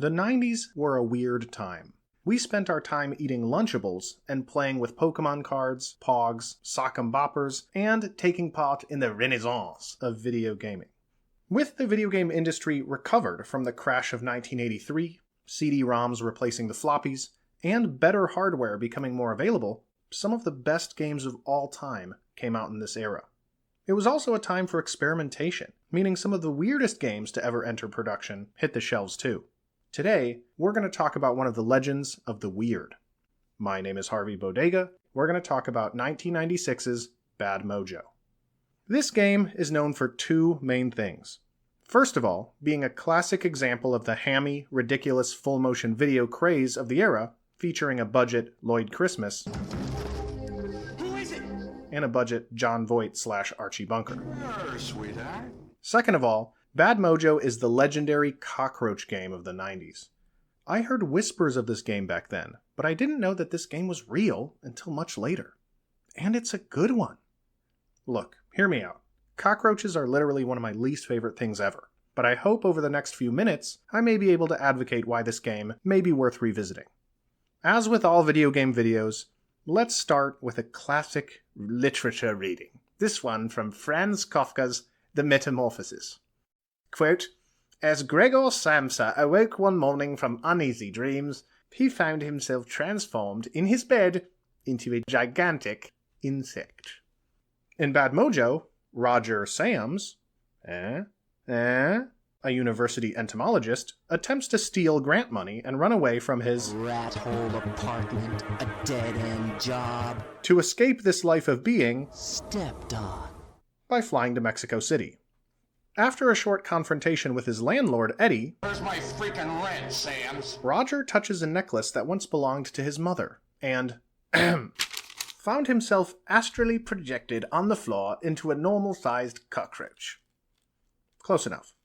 The 90s were a weird time. We spent our time eating Lunchables and playing with Pokemon cards, Pogs, Sock'em Boppers, and taking part in the renaissance of video gaming. With the video game industry recovered from the crash of 1983, CD-ROMs replacing the floppies, and better hardware becoming more available, some of the best games of all time came out in this era. It was also a time for experimentation, meaning some of the weirdest games to ever enter production hit the shelves too. Today, we're going to talk about one of the legends of the weird. My name is Harvey Bodega. We're going to talk about 1996's Bad Mojo. This game is known for two main things. First of all, being a classic example of the hammy, ridiculous full-motion video craze of the era, featuring a budget Lloyd Christmas Who is it? and a budget John Voight / Archie Bunker. Sweetheart. Second of all, Bad Mojo is the legendary Cockroach game of the 90s. I heard whispers of this game back then, but I didn't know that this game was real until much later. And it's a good one. Look, hear me out. Cockroaches are literally one of my least favorite things ever, but I hope over the next few minutes I may be able to advocate why this game may be worth revisiting. As with all video game videos, let's start with a classic literature reading. This one from Franz Kafka's The Metamorphosis. Quote, "As Gregor Samsa awoke one morning from uneasy dreams, he found himself transformed in his bed into a gigantic insect." In Bad Mojo, Roger Sams, a university entomologist, attempts to steal grant money and run away from his rat hole apartment, a dead-end job, to escape this life of being stepped on. by flying to Mexico City. After a short confrontation with his landlord, Eddie, Where's my freaking rent, Sam's? Roger touches a necklace that once belonged to his mother, and found himself astrally projected on the floor into a normal-sized cockroach. Close enough.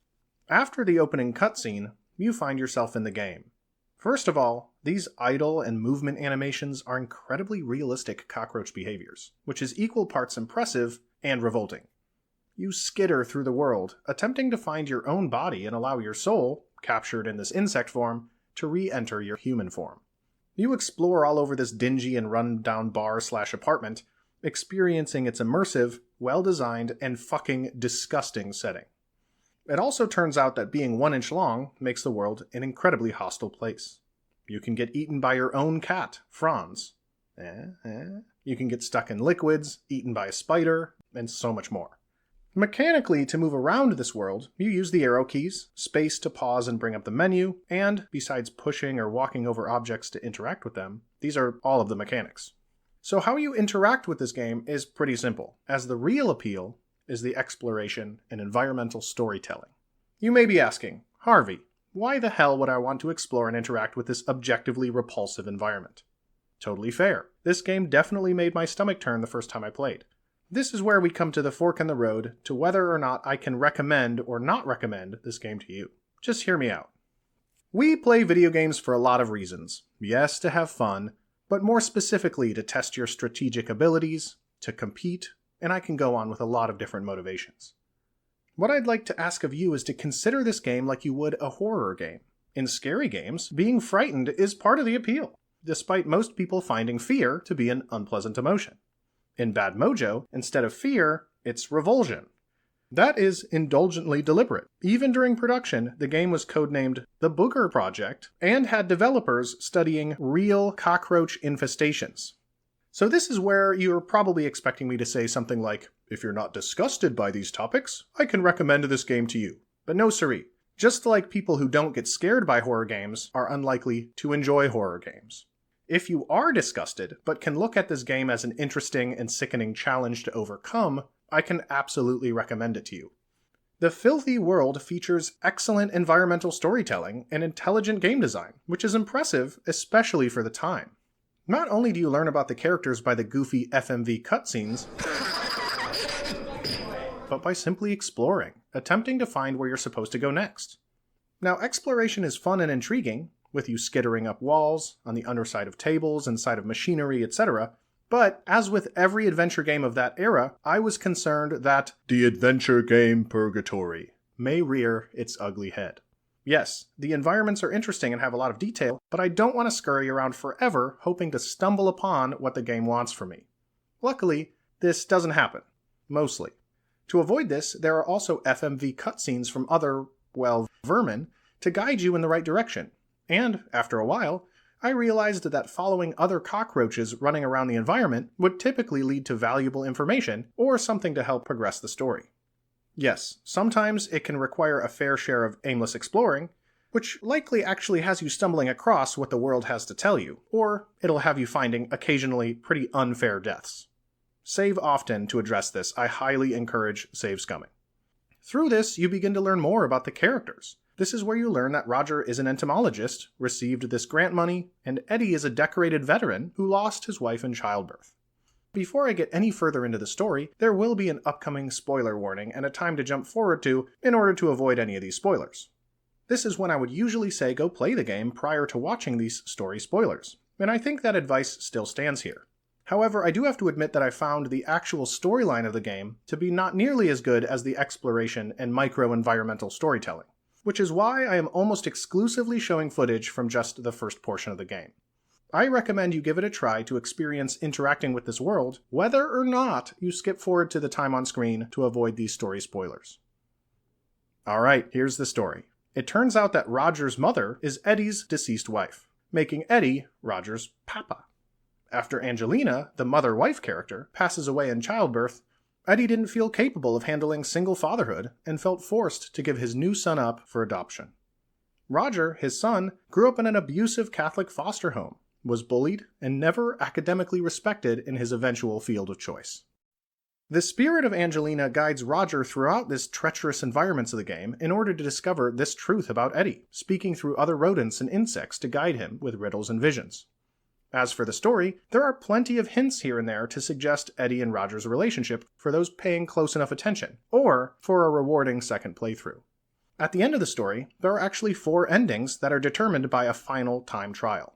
After the opening cutscene, you find yourself in the game. First of all, these idle and movement animations are incredibly realistic cockroach behaviors, which is equal parts impressive and revolting. You skitter through the world, attempting to find your own body and allow your soul, captured in this insect form, to re-enter your human form. You explore all over this dingy and run-down bar/apartment, experiencing its immersive, well-designed, and fucking disgusting setting. It also turns out that being 1 inch long makes the world an incredibly hostile place. You can get eaten by your own cat, Franz. You can get stuck in liquids, eaten by a spider, and so much more. Mechanically, to move around this world, you use the arrow keys, space to pause and bring up the menu, and, besides pushing or walking over objects to interact with them, these are all of the mechanics. So how you interact with this game is pretty simple, as the real appeal is the exploration and environmental storytelling. You may be asking, Harvey, why the hell would I want to explore and interact with this objectively repulsive environment? Totally fair. This game definitely made my stomach turn the first time I played. This is where we come to the fork in the road to whether or not I can recommend or not recommend this game to you. Just hear me out. We play video games for a lot of reasons. Yes, to have fun, but more specifically to test your strategic abilities, to compete, and I can go on with a lot of different motivations. What I'd like to ask of you is to consider this game like you would a horror game. In scary games, being frightened is part of the appeal, despite most people finding fear to be an unpleasant emotion. In Bad Mojo, instead of fear, it's revulsion. That is indulgently deliberate. Even during production, the game was codenamed The Booger Project and had developers studying real cockroach infestations. So this is where you're probably expecting me to say something like, if you're not disgusted by these topics, I can recommend this game to you. But no siree. Just like people who don't get scared by horror games are unlikely to enjoy horror games. If you are disgusted, but can look at this game as an interesting and sickening challenge to overcome, I can absolutely recommend it to you. The filthy world features excellent environmental storytelling and intelligent game design, which is impressive, especially for the time. Not only do you learn about the characters by the goofy FMV cutscenes, but by simply exploring, attempting to find where you're supposed to go next. Now, exploration is fun and intriguing, with you skittering up walls, on the underside of tables, inside of machinery, etc. But, as with every adventure game of that era, I was concerned that the adventure game purgatory may rear its ugly head. Yes, the environments are interesting and have a lot of detail, but I don't want to scurry around forever hoping to stumble upon what the game wants from me. Luckily, this doesn't happen. Mostly. To avoid this, there are also FMV cutscenes from other, well, vermin to guide you in the right direction. And, after a while, I realized that following other cockroaches running around the environment would typically lead to valuable information or something to help progress the story. Yes, sometimes it can require a fair share of aimless exploring, which likely actually has you stumbling across what the world has to tell you, or it'll have you finding occasionally pretty unfair deaths. Save often to address this. I highly encourage save scumming. Through this, you begin to learn more about the characters. This is where you learn that Roger is an entomologist, received this grant money, and Eddie is a decorated veteran who lost his wife in childbirth. Before I get any further into the story, there will be an upcoming spoiler warning and a time to jump forward to in order to avoid any of these spoilers. This is when I would usually say go play the game prior to watching these story spoilers, and I think that advice still stands here. However, I do have to admit that I found the actual storyline of the game to be not nearly as good as the exploration and micro-environmental storytelling, which is why I am almost exclusively showing footage from just the first portion of the game. I recommend you give it a try to experience interacting with this world, whether or not you skip forward to the time on screen to avoid these story spoilers. Alright, here's the story. It turns out that Roger's mother is Eddie's deceased wife, making Eddie Roger's papa. After Angelina, the mother-wife character, passes away in childbirth, Eddie didn't feel capable of handling single fatherhood and felt forced to give his new son up for adoption. Roger, his son, grew up in an abusive Catholic foster home, was bullied, and never academically respected in his eventual field of choice. The spirit of Angelina guides Roger throughout this treacherous environments of the game in order to discover this truth about Eddie, speaking through other rodents and insects to guide him with riddles and visions. As for the story, there are plenty of hints here and there to suggest Eddie and Roger's relationship for those paying close enough attention, or for a rewarding second playthrough. At the end of the story, there are actually 4 endings that are determined by a final time trial.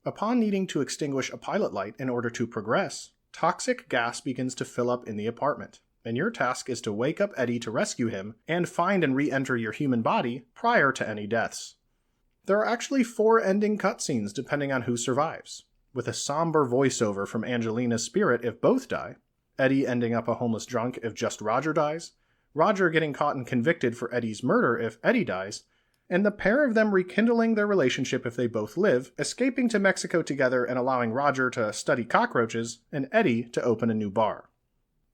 Upon needing to extinguish a pilot light in order to progress, toxic gas begins to fill up in the apartment, and your task is to wake up Eddie to rescue him and find and re-enter your human body prior to any deaths. There are actually 4 ending cutscenes depending on who survives, with a somber voiceover from Angelina's spirit if both die, Eddie ending up a homeless drunk if just Roger dies, Roger getting caught and convicted for Eddie's murder if Eddie dies, and the pair of them rekindling their relationship if they both live, escaping to Mexico together and allowing Roger to study cockroaches, and Eddie to open a new bar.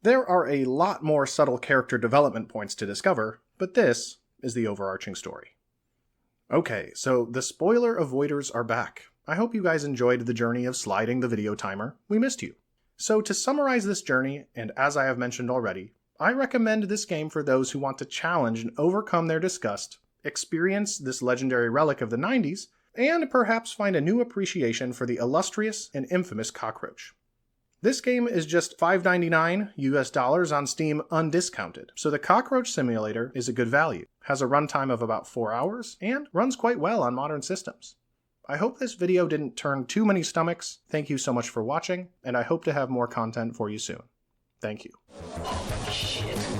There are a lot more subtle character development points to discover, but this is the overarching story. Okay, so the spoiler avoiders are back. I hope you guys enjoyed the journey of sliding the video timer. We missed you. So to summarize this journey, and as I have mentioned already, I recommend this game for those who want to challenge and overcome their disgust, experience this legendary relic of the 90s, and perhaps find a new appreciation for the illustrious and infamous cockroach. This game is just $5.99 US on Steam undiscounted, so the Cockroach Simulator is a good value, has a runtime of about 4 hours, and runs quite well on modern systems. I hope this video didn't turn too many stomachs. Thank you so much for watching, and I hope to have more content for you soon. Thank you. Shit.